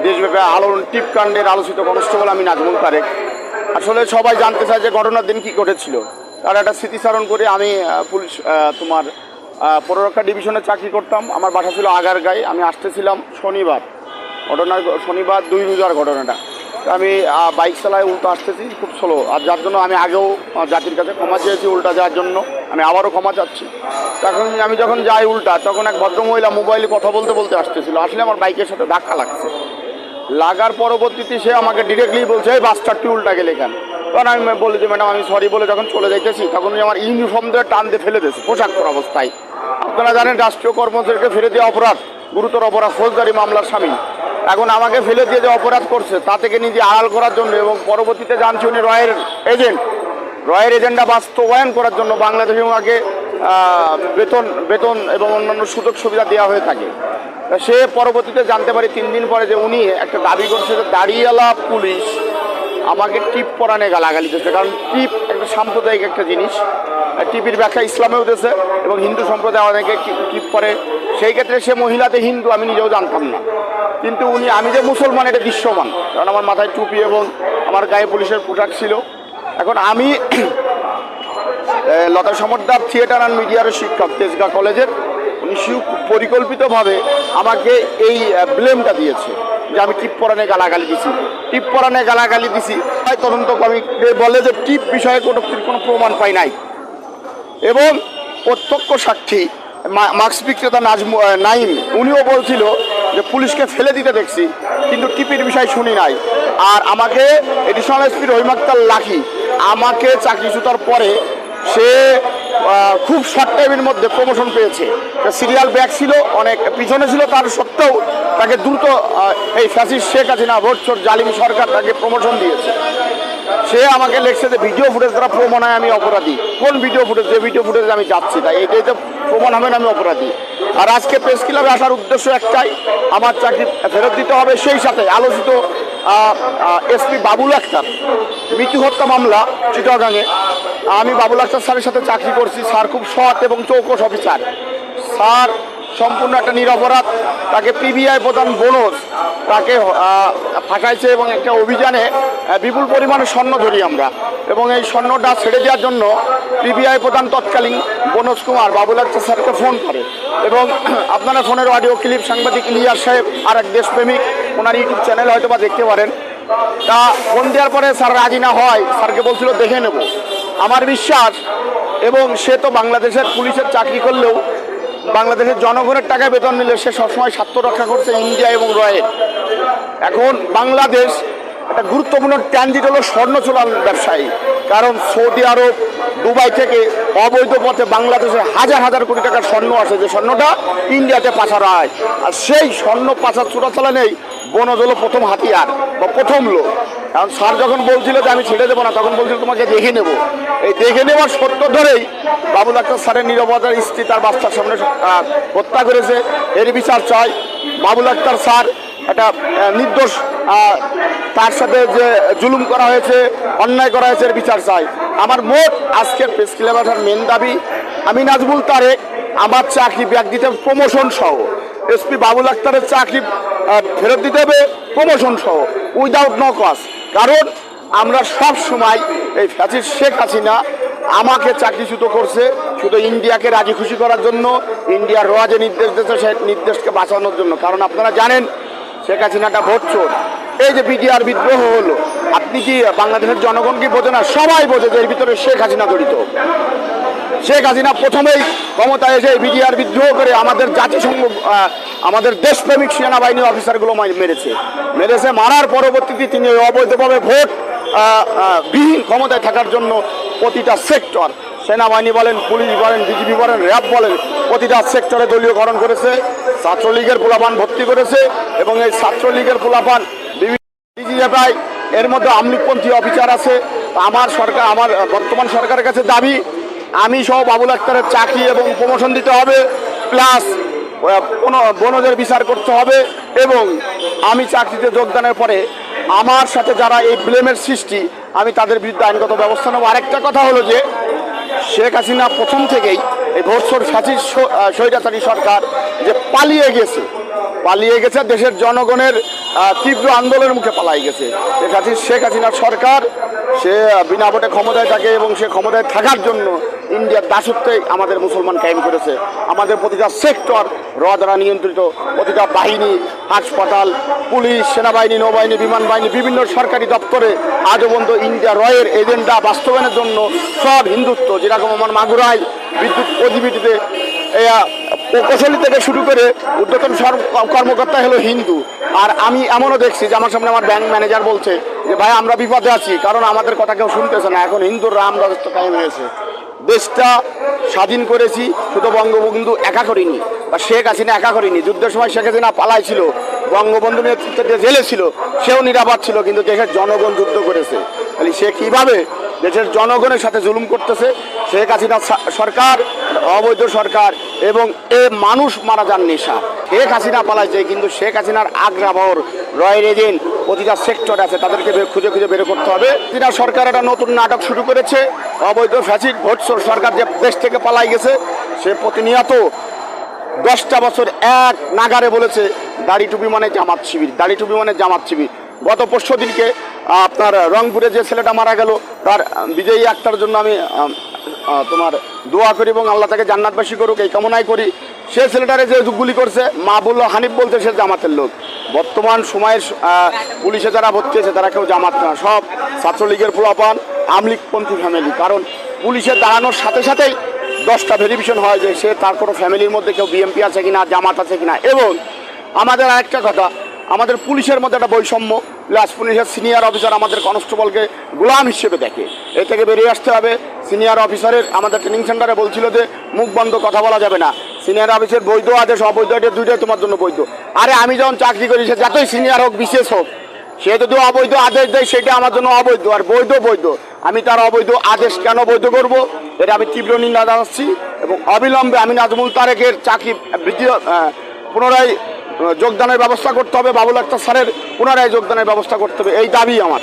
দেশব্যাপী আলোড়ন টিপকাণ্ডের আলোচিত কনস্টেবল আমি নাজমুল তারেক। আসলে সবাই জানতে চায় যে ঘটনার দিন কী ঘটেছিল, তার একটা স্মৃতিচারণ করে। আমি পুলিশ পৌররক্ষা ডিভিশনে চাকরি করতাম। আমার বাসা ছিল আগারগাঁয়ে। আমি আসতেছিলাম শনিবার, শনিবার 2 রোজার ঘটনাটা। আমি বাইক চালায় উল্টো আসতেছি খুব স্লো, আর যার জন্য আমি আগেও জাতির কাছে ক্ষমা চেয়েছি উল্টা যাওয়ার জন্য। আমি আবারও ক্ষমা চাচ্ছি। তখন আমি যখন যাই উল্টা, তখন এক ভদ্রমহিলা মোবাইলে কথা বলতে বলতে আসতেছিল। আসলে আমার বাইকের সাথে ধাক্কা লাগছে। লাগার পরবর্তীতে সে আমাকে ডিরেক্টলি বলছে, এই বাসটার তুই উল্টা গেলে কেন? তখন আমি বলি যে ম্যাডাম আমি সরি বলে যখন চলে যাইতেছি, তখন আমার ইউনিফর্ম দিয়ে টান দিয়ে ফেলে দিয়েছে পোশাক পরা অবস্থায়। আপনারা জানেন রাষ্ট্রীয় কর্মচারীকে ফেলে দেওয়া অপরাধ, গুরুতর অপরাধ, ফৌজদারি মামলার সামিল। এখন আমাকে ফেলে দিয়ে যে অপরাধ করছে তা থেকে নিজে আড়াল করার জন্য, এবং পরবর্তীতে জানছি উনি রয়ের এজেন্ডা বাস্তবায়ন করার জন্য বাংলাদেশে ওনাকে বেতন এবং অন্যান্য সুযোগ সুবিধা দেওয়া হয়ে থাকে। সে পরবর্তীতে জানতে পারি 3 দিন পরে যে উনি একটা দাবি করছে যে দাঁড়িয়েলা পুলিশ আমাকে টিপ পরানে গালাগালি দিচ্ছে। কারণ টিপ একটা সাম্প্রদায়িক একটা জিনিস। টিপির ব্যাখ্যা ইসলামেও দিয়েছে এবং হিন্দু সম্প্রদায় অনেকে টিপ পরে। সেই ক্ষেত্রে সে মহিলাতে হিন্দু, আমি নিজেও জানতাম না। কিন্তু আমি যে মুসলমান এটা দৃশ্যমান, কারণ আমার মাথায় টুপি এবং আমার গায়ে পুলিশের পোশাক ছিল। এখন আমি লতা সমদ্দার থিয়েটার অ্যান্ড মিডিয়ার শিক্ষক তেজগাঁ কলেজের, উনি পরিকল্পিতভাবে আমাকে এই ব্লেমটা দিয়েছে যে আমি টিপ পরানে গালাগালি দিছি। তদন্ত কমিটি বলে যে টিপ বিষয়ে কোনো প্রমাণ পাই নাই, এবং প্রত্যক্ষ সাক্ষী মাস্ক বিক্রেতা নাইম উনিও বলছিল যে পুলিশকে ফেলে দিতে দেখছি, কিন্তু টিপির বিষয় শুনি নাই। আর আমাকে এডিশনাল এসপি রহিম আক্তার লাখি আমাকে চাকরিচ্যুতার পরে সে খুব শর্ট টাইমের মধ্যে প্রমোশন পেয়েছে। সিরিয়াল ব্যাক ছিল, অনেক পিছনে ছিল, তার সত্ত্বেও তাকে দ্রুত এই ফ্যাসিস্ট শেখ হাসিনা ভোটচোর জালিম সরকার তাকে প্রমোশন দিয়েছে। সে আমাকে লিখছে যে ভিডিও ফুটেজ দ্বারা প্রমাণ হয় আমি অপরাধী। কোন ভিডিও ফুটেজ? যে ভিডিও ফুটেজে আমি যাচ্ছি, তাই এটাই তো প্রমাণ হবে না আমি অপরাধী। আর আজকে প্রেস ক্লাবে আসার উদ্দেশ্য একটাই, আমার চাকরি ফেরত দিতে হবে। সেই সাথে আলোচিত এসপি বাবুল আক্তার মৃত্যু হত্যা মামলা চিটাগাঙে, আমি বাবুল আক্তার স্যারের সাথে চাকরি করছি। স্যার খুব সৎ এবং চৌকস অফিসার। স্যার সম্পূর্ণ একটা নিরপরাধ, তাকে পিবিআই প্রদান বোনস তাকে ফাঁসাইছে, এবং একটা অভিযানে বিপুল পরিমাণে স্বর্ণ ধরি আমরা, এবং এই স্বর্ণটা ছেড়ে দেওয়ার জন্য পিবিআই প্রধান তৎকালীন বোনস কুমার বাবুল আক্তার স্যারকে ফোন করে। এবং আপনারা ফোনের অডিও ক্লিপ সাংবাদিক ইলিয়াস সাহেব আর এক দেশপ্রেমিক, ওনার ইউটিউব চ্যানেল হয়তো বা দেখতে পারেন। তা ফোন দেওয়ার পরে স্যার রাজি না হয়, স্যারকে বলছিল দেখে নেব। আমার বিশ্বাস, এবং সে তো বাংলাদেশের পুলিশের চাকরি করলেও বাংলাদেশের জনগণের টাকায় বেতন নিলে সে সবসময় স্বার্থ রক্ষা করছে ইন্ডিয়া এবং রয়ের। এখন বাংলাদেশ একটা গুরুত্বপূর্ণ ট্রানজিট হলো স্বর্ণ চোরান ব্যবসায়ী। কারণ সৌদি আরব, দুবাই থেকে অবৈধ পথে বাংলাদেশে হাজার হাজার কোটি টাকার স্বর্ণ আসে, যে স্বর্ণটা ইন্ডিয়াতে পাচার হয়। আর সেই স্বর্ণ পাচার চোরাচালানেই বনজ হলো প্রথম হাতিয়ার বা প্রথম লোক। কারণ স্যার যখন বলছিল যে আমি ছেড়ে দেবো না, তখন বলছিল তোমাকে দেখে নেব। এই দেখে নেওয়ার সত্য ধরেই বাবুল আক্তার স্যারের নিরপরাধ স্ত্রী তার বাচ্চার সামনে হত্যা করেছে। এর বিচার চাই। বাবুল আক্তার স্যার একটা নির্দোষ, তার সাথে যে জুলুম করা হয়েছে, অন্যায় করা হয়েছে, এর বিচার চাই। আমার মোট আজকের প্রেস ক্লাবে আসার মেন দাবি, আমি নাজমুল তারেক আমার চাকরি ব্যাক দিতে হবে প্রমোশন সহ। এসপি বাবুল আক্তারের চাকরি ফেরত দিতে হবে প্রমোশন সহ, উইদাউট নো কজ। কারণ আমরা সব সময় এই ফ্যাসিস্ট শেখ হাসিনা আমাকে চাকরিচ্যুত করছে শুধু ইন্ডিয়াকে রাজি খুশি করার জন্য, ইন্ডিয়ার রোয়া যে নির্দেশ দিয়েছে সেই নির্দেশকে বাঁচানোর জন্য। কারণ আপনারা জানেন শেখ হাসিনাটা ভোটচোর। এই যে বিডিআর বিদ্রোহ হলো, আপনি কি বাংলাদেশের জনগণ কি বোঝে না? সবাই বোঝে যে এর ভিতরে শেখ হাসিনা জড়িত। শেখ হাসিনা প্রথমেই ক্ষমতায় এসে বিডিআর বিদ্রোহ করে আমাদের জাতিসংঘ, আমাদের দেশপ্রেমিক সেনাবাহিনী অফিসারগুলো মেরেছে। মারার পরবর্তীতে তিনি অবৈধভাবে ভোট বিহীন ক্ষমতায় থাকার জন্য প্রতিটা সেক্টর, সেনাবাহিনী বলেন, পুলিশ বলেন, বিজিবি বলেন, র্যাব বলেন, প্রতিটা সেক্টরে দলীয়করণ করেছে। ছাত্রলীগের পোলাপান ভর্তি করেছে, এবং এই ছাত্রলীগের পোলাপান বিভিন্ন পায়। এর মধ্যে আমলিগপন্থী অফিসার আছে। আমার বর্তমান সরকারের কাছে দাবি, আমি সহ বাবুল আক্তারের চাকরি এবং প্রমোশন দিতে হবে, প্লাস বনজের বিচার করতে হবে। এবং আমি চাকরিতে যোগদানের পরে আমার সাথে যারা এই ব্লেমের সৃষ্টি, আমি তাদের বিরুদ্ধে আইনগত ব্যবস্থা নেব। আরেকটা কথা হলো যে শেখ হাসিনা প্রথম থেকেই এই ভোটচোর স্বৈরাচারী সরকার যে পালিয়ে গেছে দেশের জনগণের তীব্র আন্দোলনের মুখে পালাই গেছে। শেখ হাসিনার সরকার সে বিনা ভোটে ক্ষমতায় থাকে এবং সে ক্ষমতায় থাকার জন্য ইন্ডিয়ার দাসত্বে আমাদের মুসলমান কায়েম করেছে। আমাদের প্রতিটা সেক্টর র দ্বারা নিয়ন্ত্রিত, প্রতিটা বাহিনী, হাসপাতাল, পুলিশ, সেনাবাহিনী, নৌবাহিনী, বিমান বাহিনী, বিভিন্ন সরকারি দপ্তরে আজও পর্যন্ত ইন্ডিয়া রয়ের এজেন্ডা বাস্তবায়নের জন্য সব হিন্দুত্ব, যেরকম আমার মাগুরায় বিদ্যুৎ অধিবিটিতে প্রকৌশলী থেকে শুরু করে ঊর্ধ্বতন কর্মকর্তা হলো হিন্দু। আর আমি এমনও দেখছি যে আমার সামনে আমার ব্যাংক ম্যানেজার বলছে যে ভাই আমরা বিপদে আছি, কারণ আমাদের কথা কেউ শুনতেছে না। এখন হিন্দুর রাম রাজত্ব কায়েম হয়েছে। দেশটা স্বাধীন করেছি শুধু বঙ্গবন্ধু একা করিনি, বা শেখ হাসিনা একা করিনি। যুদ্ধের সময় শেখ হাসিনা পালাই ছিল, বঙ্গবন্ধু নেতৃত্বে জেলে ছিল, সেও নিরাপদ ছিল, কিন্তু দেশের জনগণ যুদ্ধ করেছে। তাহলে সে কীভাবে দেশের জনগণের সাথে জুলুম করতেছে? শেখ হাসিনা সরকার অবৈধ সরকার, এবং এ মানুষ মারা যান নেশা। শেখ হাসিনা পালাইছে, কিন্তু শেখ হাসিনার আগ্রাবর রয়ের এজেন্ট প্রতিটা সেক্টর আছে, তাদেরকে খুঁজে খুঁজে বের করতে হবে। হাসিনা সরকার একটা নতুন নাটক শুরু করেছে। অবৈধ ফ্যাসিড ভোট সরকার যে দেশ থেকে পালাই গেছে, সে প্রতিনিয়ত 10টা বছর এক নাগারে বলেছে দাড়ি টুপি মানে জামাত শিবির, দাড়ি টুপি মানে জামাত শিবির। গত পরশু দিনকে আপনার রংপুরে যে ছেলেটা মারা গেল, তার বিজয়ী আক্তার জন্য আমি তোমার দোয়া করি এবং আল্লাহ তাকে জান্নাতবাসী করুক, এই কামনাই করি। সে ছেলেটারে যে গুলি করছে, মা বললো হানিফ বলতে সে জামাতের লোক। বর্তমান সময়ের পুলিশে যারা ভর্তি আছে তারা কেউ জামাত না, সব ছাত্রলীগের পোলাপান, আমলিগপন্থী ফ্যামিলি। কারণ পুলিশে দাঁড়ানোর সাথে সাথেই 10টা ভেরিফিকেশন হয় যে সে তার কোনো ফ্যামিলির মধ্যে কেউ বিএমপি আছে কিনা, জামাত আছে কিনা। এবং আমাদের আরেকটা কথা, আমাদের পুলিশের মধ্যে একটা বৈষম্য। প্লাস পুলিশের সিনিয়র অফিসার আমাদের কনস্টেবলকে গোলাম হিসেবে দেখে। এ থেকে বেরিয়ে আসতে হবে। সিনিয়র অফিসারের আমাদের ট্রেনিং সেন্টারে বলছিল যে মুখ বন্ধ, কথা বলা যাবে না। সিনিয়র অফিসেের বৈধ আদেশ, অবৈধ আদেশ দুইটাই তোমার জন্য বৈধ। আরে আমি যখন চাকরি করি, সে যতই সিনিয়র হোক, বিশেষ হোক, সে যদি অবৈধ আদেশ দেয় সেটা আমার জন্য অবৈধ, আর বৈধ বৈধ। আমি তার অবৈধ আদেশ কেন বৈধ করব? এটা আমি তীব্র নিন্দা জানাচ্ছি এবং অবিলম্বে আমি নাজমুল তারেকের চাকরি বৃদ্ধি পুনরায় যোগদানের ব্যবস্থা করতে হবে। বাবুল আক্তার স্যারের পুনরায় যোগদানের ব্যবস্থা করতে হবে, এই দাবি আমার।